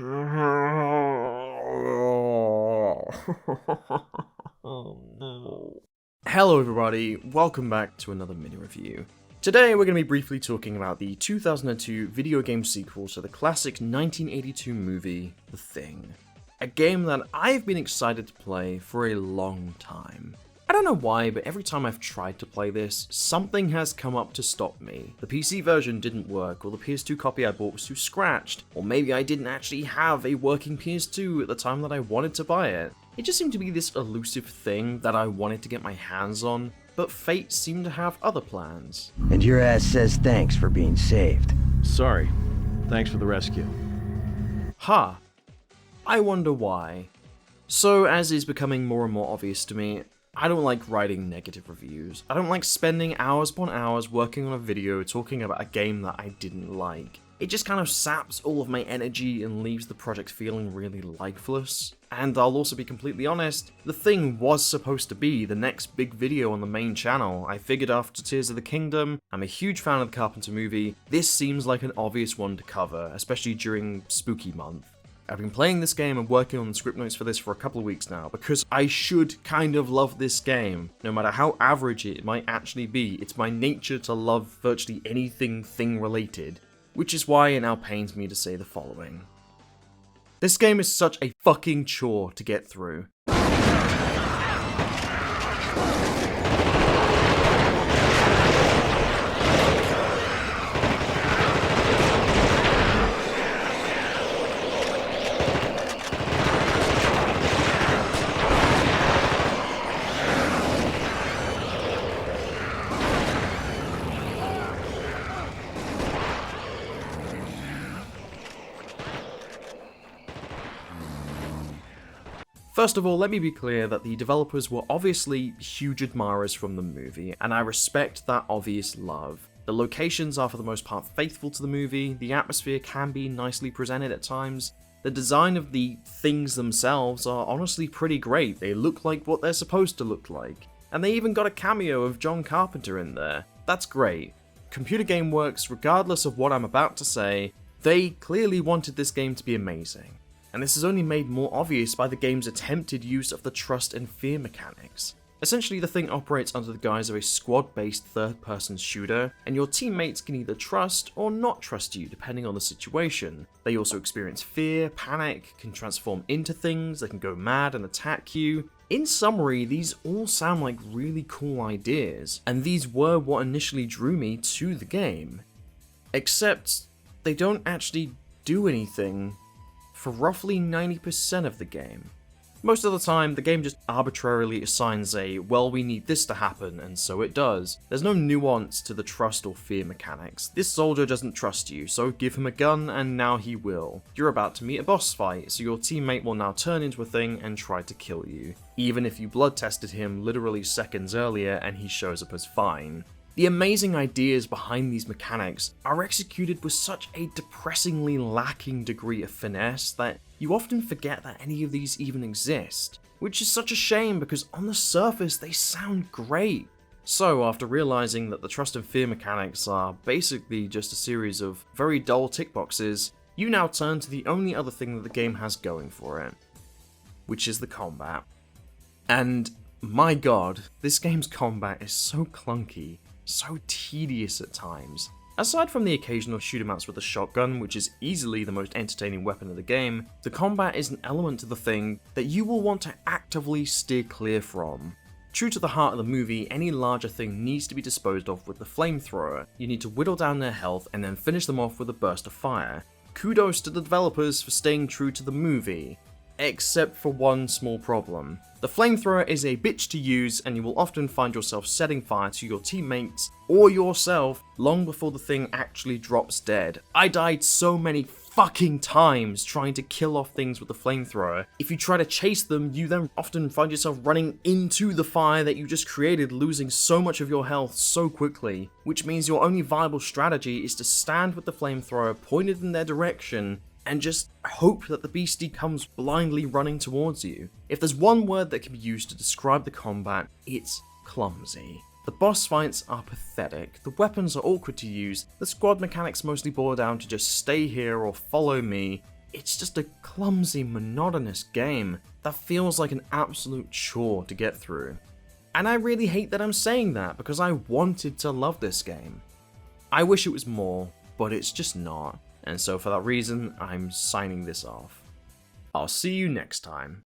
Oh no. Hello everybody, welcome back to another mini review. Today we're going to be briefly talking about the 2002 video game sequel to the classic 1982 movie, The Thing. A game that I've been excited to play for a long time. I don't know why, but every time I've tried to play this, something has come up to stop me. The PC version didn't work, or the PS2 copy I bought was too scratched, or maybe I didn't actually have a working PS2 at the time that I wanted to buy it. It just seemed to be this elusive thing that I wanted to get my hands on, but fate seemed to have other plans. And your ass says thanks for being saved. Sorry. Thanks for the rescue. Ha! I wonder why. So, as is becoming more and more obvious to me, I don't like writing negative reviews. I don't like spending hours upon hours working on a video talking about a game that I didn't like. It just kind of saps all of my energy and leaves the project feeling really lifeless. And I'll also be completely honest, The Thing was supposed to be the next big video on the main channel. I figured after Tears of the Kingdom, I'm a huge fan of the Carpenter movie, this seems like an obvious one to cover, especially during Spooky Month. I've been playing this game and working on the script notes for this for a couple of weeks now, because I should kind of love this game. No matter how average it might actually be, it's my nature to love virtually anything thing related. Which is why it now pains me to say the following. This game is such a fucking chore to get through. First of all, let me be clear that the developers were obviously huge admirers from the movie, and I respect that obvious love. The locations are for the most part faithful to the movie, the atmosphere can be nicely presented at times, the design of the things themselves are honestly pretty great, they look like what they're supposed to look like, and they even got a cameo of John Carpenter in there. That's great. Computer Game Works, regardless of what I'm about to say, they clearly wanted this game to be amazing. And this is only made more obvious by the game's attempted use of the trust and fear mechanics. Essentially, the Thing operates under the guise of a squad-based third-person shooter, and your teammates can either trust or not trust you depending on the situation. They also experience fear, panic, can transform into things, they can go mad and attack you. In summary, these all sound like really cool ideas, and these were what initially drew me to the game. Except, they don't actually do anything for roughly 90% of the game. Most of the time, the game just arbitrarily assigns a, well, we need this to happen, and so it does. There's no nuance to the trust or fear mechanics. This soldier doesn't trust you, so give him a gun, and now he will. You're about to meet a boss fight, so your teammate will now turn into a thing and try to kill you, even if you blood tested him literally seconds earlier and he shows up as fine. The amazing ideas behind these mechanics are executed with such a depressingly lacking degree of finesse that you often forget that any of these even exist, which is such a shame because on the surface they sound great. So after realizing that the trust and fear mechanics are basically just a series of very dull tick boxes, you now turn to the only other thing that the game has going for it, which is the combat. And my god, this game's combat is so clunky, so tedious at times. Aside from the occasional shootemouts with the shotgun, which is easily the most entertaining weapon of the game, the combat is an element to the Thing that you will want to actively steer clear from. True to the heart of the movie, any larger thing needs to be disposed of with the flamethrower. You need to whittle down their health and then finish them off with a burst of fire. Kudos to the developers for staying true to the movie. Except for one small problem. The flamethrower is a bitch to use, and you will often find yourself setting fire to your teammates or yourself long before the Thing actually drops dead. I died so many fucking times trying to kill off things with the flamethrower. If you try to chase them, you then often find yourself running into the fire that you just created, losing so much of your health so quickly, which means your only viable strategy is to stand with the flamethrower pointed in their direction and just hope that the beastie comes blindly running towards you. If there's one word that can be used to describe the combat, it's clumsy. The boss fights are pathetic, the weapons are awkward to use, the squad mechanics mostly boil down to just stay here or follow me, It's just a clumsy, monotonous game that feels like an absolute chore to get through. And I really hate that I'm saying that because I wanted to love this game. I wish it was more, but it's just not, and so for that reason, I'm signing this off. I'll see you next time.